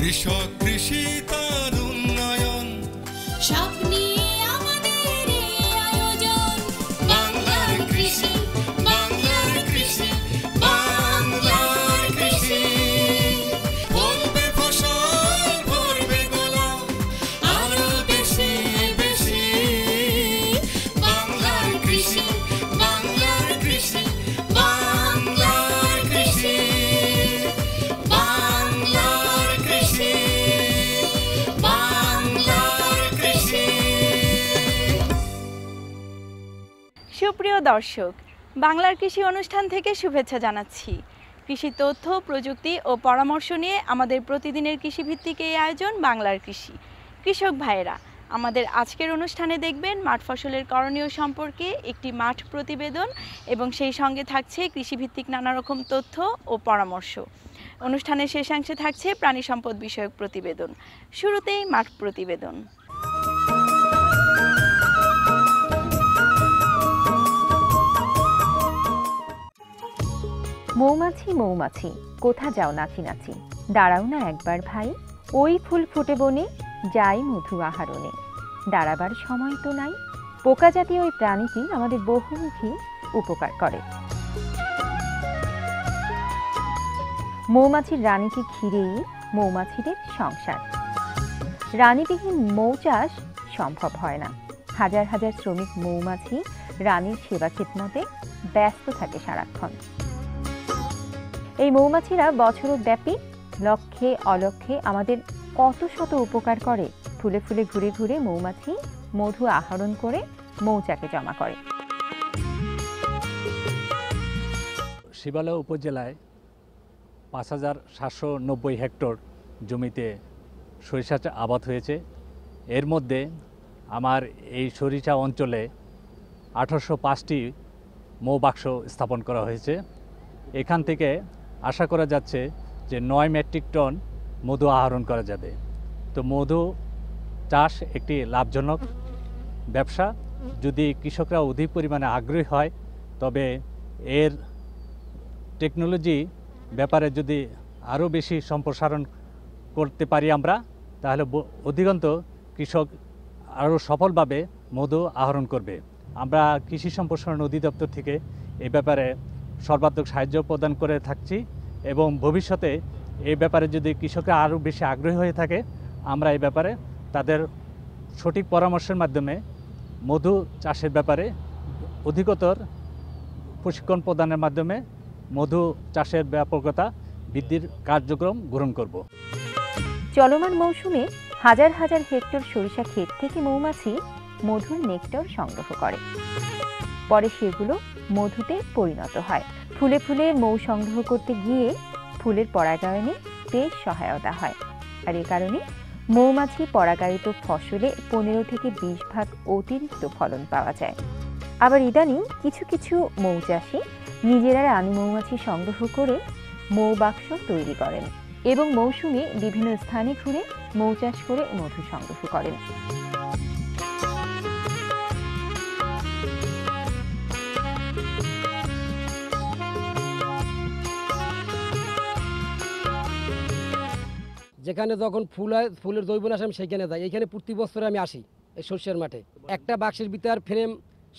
কৃষক কৃষি তার উন্নয়ন সব নিয়ে আমাদের এই আয়োজন। বাংলার কৃষি, বাংলার কৃষি, বাংলার কৃষি। ফলবে ফসল ভরবে গোলা আরো বেশি বেশি। বাংলার কৃষি, বাংলার কৃষি, বাংলার কৃষি, বাংলার কৃষি, বাংলার কৃষি। সুপ্রিয় দর্শক, বাংলার কৃষি অনুষ্ঠান থেকে শুভেচ্ছা জানাচ্ছি। কৃষি তথ্য, প্রযুক্তি ও পরামর্শ নিয়ে আমাদের প্রতিদিনের কৃষিভিত্তিক এই আয়োজন বাংলার কৃষি। কৃষক ভাইয়েরা, আমাদের আজকের অনুষ্ঠানে দেখবেন মাঠ ফসলের করণীয় সম্পর্কে একটি মাঠ প্রতিবেদন এবং সেই সঙ্গে থাকছে কৃষিভিত্তিক নানা রকম তথ্য ও পরামর্শ। অনুষ্ঠানের শেষাংশে থাকছে প্রাণী সম্পদ বিষয়ক প্রতিবেদন। শুরুতেই মাঠ প্রতিবেদন। মৌমাছি মৌমাছি কোথা যাও নাচি নাচি, দাঁড়াও না একবার ভাই, ওই ফুল ফুটে বনে যাই মধু আহরণে, দাঁড়াবার সময় তো নাই। পোকা জাতীয় ওই প্রাণীটি আমাদের বহুমুখী উপকার করে। মৌমাছির রানীকে ঘিরেই মৌমাছিদের সংসার। রানীবিহীন মৌচাষ সম্ভব হয় না। হাজার হাজার শ্রমিক মৌমাছি রানীর সেবা খেদমতে ব্যস্ত থাকে সারাক্ষণ। এই মৌমাছিরা বছরব্যাপী লক্ষ্যে অলক্ষ্যে আমাদের কত শত উপকার করে। ফুলে ফুলে ঘুরে ঘুরে মৌমাছি মধু আহরণ করে মৌচাকে জমা করে। শিবালয় উপজেলায় ৫,৭৯০ হেক্টর জমিতে সরিষা আবাদ হয়েছে। এর মধ্যে আমার এই সরিষা অঞ্চলে ১৮০৫টি মৌবাক্স স্থাপন করা হয়েছে। এখান থেকে আশা করা যাচ্ছে যে ৯ মেট্রিক টন মধু আহরণ করা যাবে। তো মধু চাষ একটি লাভজনক ব্যবসা। যদি কৃষকরা অধিক পরিমাণে আগ্রহী হয় তবে এর টেকনোলজি ব্যাপারে যদি আরও বেশি সম্প্রসারণ করতে পারি আমরা, তাহলে অধিকাংশ কৃষক আরও সফলভাবে মধু আহরণ করবে। আমরা কৃষি সম্প্রসারণ অধিদপ্তর থেকে এই ব্যাপারে সর্বাত্মক সাহায্য প্রদান করে থাকছি এবং ভবিষ্যতে এই ব্যাপারে যদি কৃষকরা আরও বেশি আগ্রহী হয়ে থাকে, আমরা এই ব্যাপারে তাদের সঠিক পরামর্শের মাধ্যমে মধু চাষের ব্যাপারে অধিকতর প্রশিক্ষণ প্রদানের মাধ্যমে মধু চাষের ব্যাপকতা বৃদ্ধির কার্যক্রম গ্রহণ করব। চলমান মৌসুমে হাজার হাজার হেক্টর সরিষা ক্ষেত থেকে মৌমাছি মধুর নেক্টার সংগ্রহ করে। পরে সেগুলো মধুতে পরিণত হয়। ফুলে ফুলে মৌ সংগ্রহ করতে গিয়ে ফুলের পরাগায়নে বেশ সহায়তা হয়। আর এ কারণে মৌমাছি পরাগায়িত ফসলে ১৫ থেকে ২০ ভাগ অতিরিক্ত ফলন পাওয়া যায়। আবার ইদানিং কিছু কিছু মৌচাষী নিজেরা রানী মৌমাছি সংগ্রহ করে মৌবাক্স তৈরি করেন এবং মৌসুমে বিভিন্ন স্থানে ঘুরে মৌচাষ করে মধু সংগ্রহ করেন। যেখানে যখন ফুল হয়, ফুলের জৈবন আসে আমি সেইখানে যাই। এইখানে প্রতি বছরে আমি আসি এই সর্ষের মাঠে। একটা বাক্সের ভিতর ফ্রেম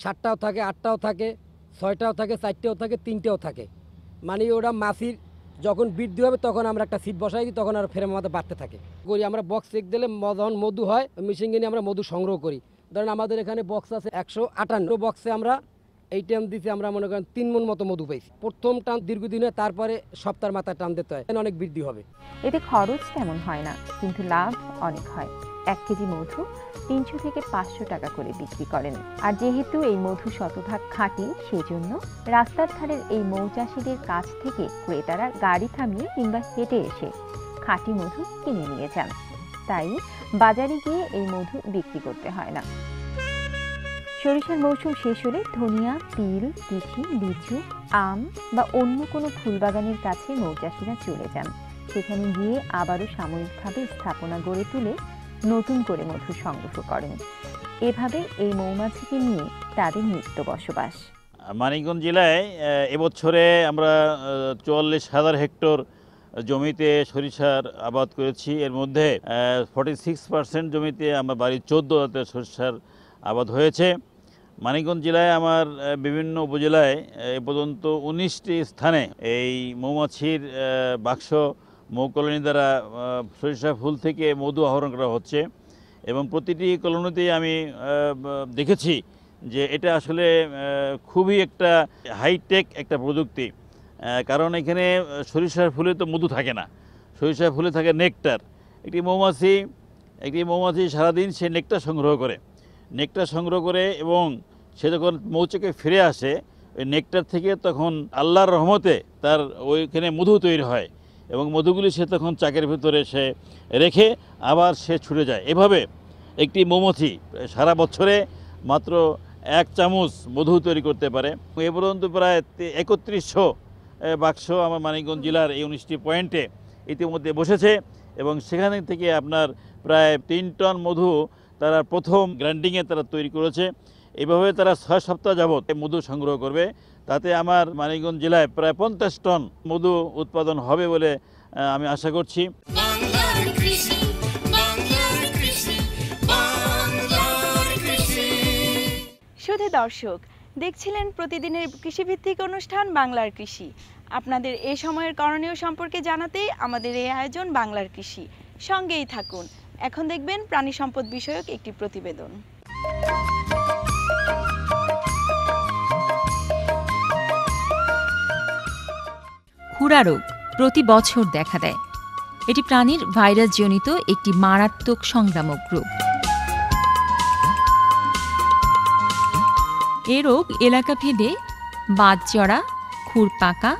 ৭টাও থাকে, ৮টাও থাকে, ৬টাও থাকে, ৪টাও থাকে, ৩টাও থাকে। মানে ওরা মাছির যখন বৃদ্ধি হবে তখন আমরা একটা সিট বসাই দিই, তখন আর ফ্রেম আমাদের বাড়তে থাকে। করি আমরা বক্স চেক দিলে যখন মধু হয় মেশিন নিয়ে আমরা মধু সংগ্রহ করি। ধরেন আমাদের এখানে বক্স আছে ১৫৮ বক্সে আমরা এই টাইম দিতে আমরা মনে করেন ৩ মণ মতো মধু পাইছি। প্রথম টান দীর্ঘদিন হয়, তারপরে সপ্তাহের মাথায় টান দিতে হয়, অনেক বৃদ্ধি হবে। এতে খরচ তেমন হয় না, কিন্তু লাভ অনেক হয়। ১ কেজি মধু ৩০০ থেকে ৫০০ টাকা করে বিক্রি করেন। আর যেহেতু এই মধু শতভাগ খাঁটি, সেজন্য রাস্তার ধারের এই মৌচাষীদের কাছ থেকে ক্রেতারা গাড়ি থামিয়ে কিংবা হেঁটে এসে খাঁটি মধু কিনে নিয়ে যান। তাই বাজারে গিয়ে এই মধু বিক্রি করতে হয় না। সরিষার মৌসুম শেষ হলে ধনিয়া, তিল, তিসি, লিচু, আম বা অন্য কোনো ফুলবাগানের কাছে মৌচাষীরা চলে যান। সেখানে গিয়ে আবারও সাময়িকভাবে স্থাপনা গড়ে তুলে নতুন করে মধু সংগ্রহ করেন। এভাবে এই মৌমাছিকে নিয়ে তাদের নিত্য বসবাস। মানিকগঞ্জ জেলায় এবছরে আমরা ৪৪,০০০ হেক্টর জমিতে সরিষার আবাদ করেছি। এর মধ্যে 46% জমিতে আমার বাড়ির 14 জাতের সরিষার আবাদ হয়েছে। মানিকগঞ্জ জেলায় আমার বিভিন্ন উপজেলায় এ পর্যন্ত 19টি স্থানে এই মৌমাছির বাক্স মৌ কলোনি দ্বারা সরিষা ফুল থেকে মধু আহরণ করা হচ্ছে এবং প্রতিটি কলোনিতেই আমি দেখেছি যে এটা আসলে খুবই একটা হাইটেক একটা প্রযুক্তি। কারণ এখানে সরিষার ফুলে তো মধু থাকে না, সরিষার ফুলে থাকে নেকটার। একটি মৌমাছি সারাদিন সে নেকটার সংগ্রহ করে এবং সে যখন মৌচাকে ফিরে আসে ওই নেকটার থেকে তখন আল্লাহর রহমতে তার ওইখানে মধু তৈরি হয় এবং মধুগুলি সে তখন চাকের ভিতরে সে রেখে আবার সে ছুটে যায়। এভাবে একটি মৌমাছি সারা বছরে মাত্র 1 চামচ মধু তৈরি করতে পারে। এ পর্যন্ত প্রায় 3100 বাক্স আমার মানিকগঞ্জ জেলার এই 19টি পয়েন্টে ইতিমধ্যে বসেছে এবং সেখান থেকে আপনার প্রায় 3 টন মধু তারা প্রথম গ্রাইন্ডিংয়ে তারা তৈরি করেছে। এভাবে তারা 6 সপ্তাহ যাবৎ মধু সংগ্রহ করবে। তাতে আমার মানিকগঞ্জ জেলায় প্রায় 50 টন মধু উৎপাদন হবে বলে আমি আশা করছি। বাংলার কৃষি, বাংলার কৃষি, বাংলার কৃষি। শুধু দর্শক দেখছিলেন প্রতিদিনের কৃষিভিত্তিক অনুষ্ঠান বাংলার কৃষি। আপনাদের এই সময়ের করণীয় সম্পর্কে জানাতেই আমাদের এই আয়োজন বাংলার কৃষি। সঙ্গেই থাকুন। এখন দেখবেন প্রাণী সম্পদ বিষয়ক একটি প্রতিবেদন। খুরা রোগ প্রতি বছর দেখা দেয়। এটি প্রাণীর ভাইরাসজনিত একটি মারাত্মক সংক্রামক রোগ। এ রোগ এলাকা ভেদে বাতজরা, খুরপাকা,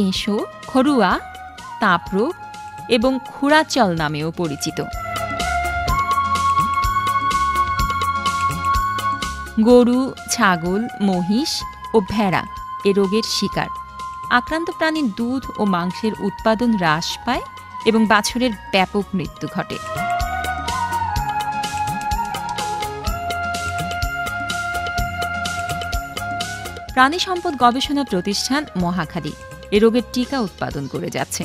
এঁশো, খরুয়া, তাপরোগ এবং খুরাচল নামেও পরিচিত। গরু, ছাগল, মহিষ ও ভেড়া এ রোগের শিকার। আক্রান্ত প্রাণীর দুধ ও মাংসের উৎপাদন হ্রাস পায় এবং বাছুরের ব্যাপক মৃত্যু ঘটে। প্রাণী সম্পদ গবেষণা প্রতিষ্ঠান মহাখালী এ রোগের টিকা উৎপাদন করে যাচ্ছে।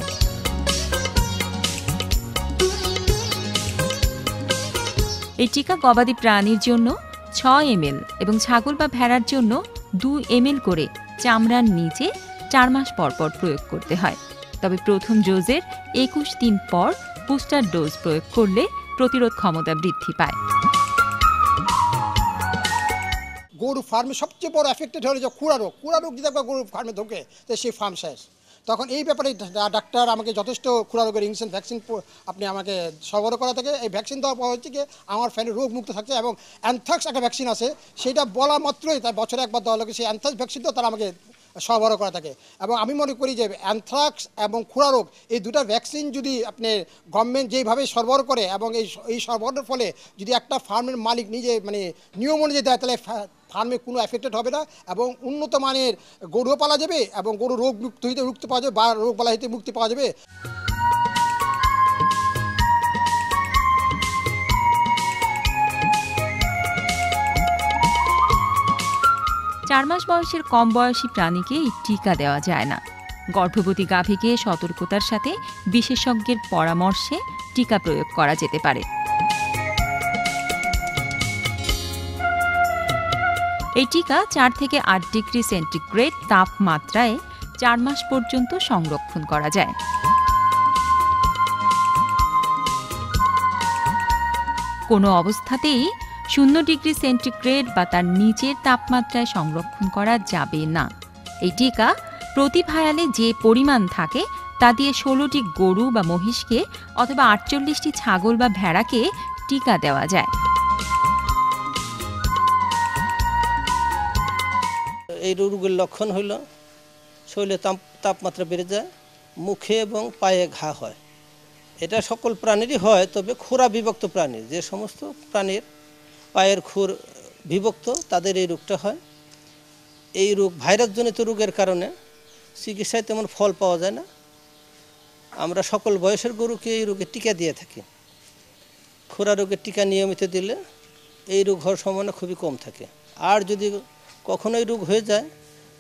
এই টিকা গবাদি প্রাণীর জন্য 6 ml এবং ছাগল বা ভেড়ার জন্য 2 ml করে চামড়ার নিচে 4 মাস পর পর প্রয়োগ করতে হয়। তবে প্রথম ডোজের 21 দিন পর বুস্টার ডোজ প্রয়োগ করলে প্রতিরোধ ক্ষমতা বৃদ্ধি পায়। গরু ফার্মে সবচেয়ে বড় এফেক্টেড হলো যে খুরা রোগ যদি একবার গরু ফার্মে ঢোকে তো সেই ফার্ম শেষ। তখন এই ব্যাপারে ডাক্তার আমাকে যথেষ্ট খুরা রোগের ইনজেকশন ভ্যাকসিন আপনি আমাকে সরবরাহ করা থাকে। এই ভ্যাকসিন দেওয়ার পর হচ্ছে কি আমার ফ্যানে রোগ মুক্ত থাকছে এবং অ্যানথ্রাক্স একটা ভ্যাকসিন আছে, সেটা বলা মাত্রই তার বছরে একবার দেওয়া লাগে। সেই অ্যানথ্রাক্স ভ্যাকসিনটাও তারা আমাকে সরবরাহ করা থাকে এবং আমি মনে করি যে অ্যানথ্রাক্স এবং খুরা রোগ এই দুটা ভ্যাকসিন যদি আপনি গভর্নমেন্ট যেইভাবে সরবরাহ করে এবং এই সরবরাহের ফলে যদি একটা ফার্মের মালিক নিজে মানে নিয়ম অনুযায়ী দেয় তাহলে ফার্মে কোনো এফেক্টেড হবে না এবং উন্নত মানের গরুও পালা যাবে এবং গরু রোগ মুক্ত হইতে মুক্তি পাওয়া যাবে বা রোগ বালা হইতে মুক্তি পাওয়া যাবে। 4 মাস বয়সের কম বয়সী প্রাণীকে এই টিকা দেওয়া যায় না। গর্ভবতী গাভীকে সতর্কতার সাথে বিশেষজ্ঞের পরামর্শে টিকা প্রয়োগ করা যেতে পারে। এই টিকা 4 থেকে 8 ডিগ্রি সেন্টিগ্রেড তাপমাত্রায় 4 মাস পর্যন্ত সংরক্ষণ করা যায়। কোনো অবস্থাতেই 0 ডিগ্রি সেন্টিগ্রেড বা তার নিচের তাপমাত্রায় সংরক্ষণ করা যাবে না। এই টিকা প্রতি ভায়ালে যে পরিমাণ থাকে তা দিয়ে 16টি গরু বা মহিষকে অথবা 48টি ছাগল বা ভেড়াকে টিকা দেওয়া যায়। এই রোগের লক্ষণ হইল শরীরে তাপমাত্রা বেড়ে যায়, মুখে এবং পায়ে ঘা হয়। এটা সকল প্রাণীরই হয়, তবে খুরা বিভক্ত প্রাণীর, যে সমস্ত প্রাণীর পায়ের খুর বিভক্ত তাদের এই রোগটা হয়। এই রোগ ভাইরাসজনিত রোগের কারণে চিকিৎসায় তেমন ফল পাওয়া যায় না। আমরা সকল বয়সের গরুকে এই রোগের টিকা দিয়ে থাকি। খুরা রোগের টিকা নিয়মিত দিলে এই রোগ হওয়ার সম্ভাবনা খুবই কম থাকে। আর যদি কখনোই রোগ হয়ে যায়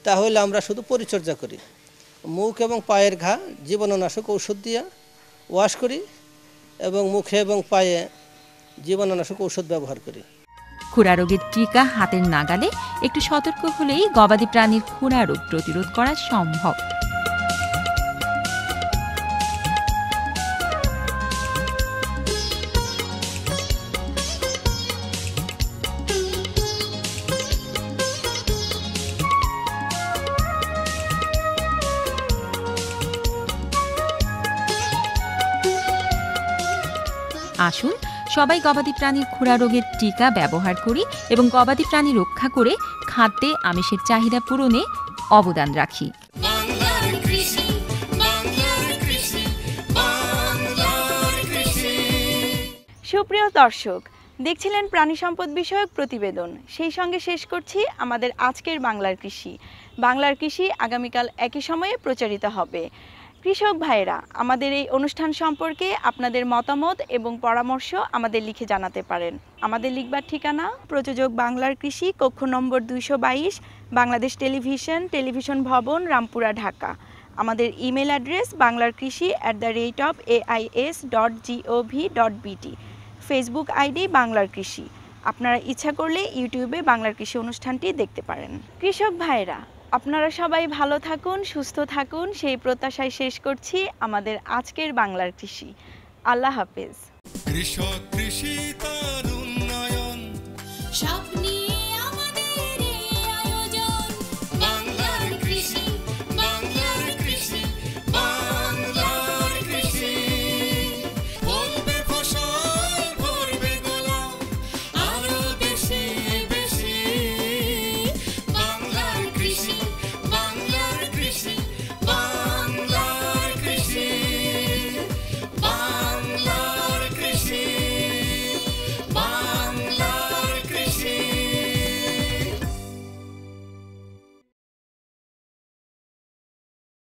তাহলে আমরা শুধু পরিচর্যা করি, মুখ এবং পায়ের ঘা জীবাণুনাশক ঔষধ দিয়ে ওয়াশ করি এবং মুখে এবং পায়ে জীবাণুনাশক ঔষধ ব্যবহার করি। খুরা রোগের টিকা হাতের নাগালে একটু সতর্ক হলেই গবাদি প্রাণীর খুরা রোগ প্রতিরোধ করা সম্ভব। আসুন সবাই গবাদি প্রাণীর খুরা রোগের টিকা ব্যবহার করি এবং গবাদি প্রাণী রক্ষা করে খাদ্যে আমিষের চাহিদা পূরণে অবদান রাখি। বাংলার কৃষি, বাংলার কৃষি, বাংলার কৃষি। সুপ্রিয় দর্শক, দেখছিলেন প্রাণী সম্পদ বিষয়ক প্রতিবেদন। সেই সঙ্গে শেষ করছি আমাদের আজকের বাংলার কৃষি। বাংলার কৃষি আগামীকাল একই সময়ে প্রচারিত হবে। কৃষক ভাইরা, আমাদের এই অনুষ্ঠান সম্পর্কে আপনাদের মতামত এবং পরামর্শ আমাদের লিখে জানাতে পারেন। আমাদের লিখবার ঠিকানা প্রযোজক বাংলার কৃষি, কক্ষ নম্বর 222, বাংলাদেশ টেলিভিশন, টেলিভিশন ভবন, রামপুরা, ঢাকা। আমাদের email address banglarkrishi@ais.gov.bt। Facebook ID বাংলার কৃষি। আপনারা ইচ্ছা করলে ইউটিউবে বাংলার কৃষি অনুষ্ঠানটি দেখতে পারেন। কৃষক ভাইরা, আপনারা সবাই ভালো থাকুন, সুস্থ থাকুন, সেই প্রত্যাশায় শেষ করছি আমাদের আজকের বাংলার কৃষি। আল্লাহ হাফেজ। কৃষক কৃষি তার উন্নয়ন, স্বপ্নে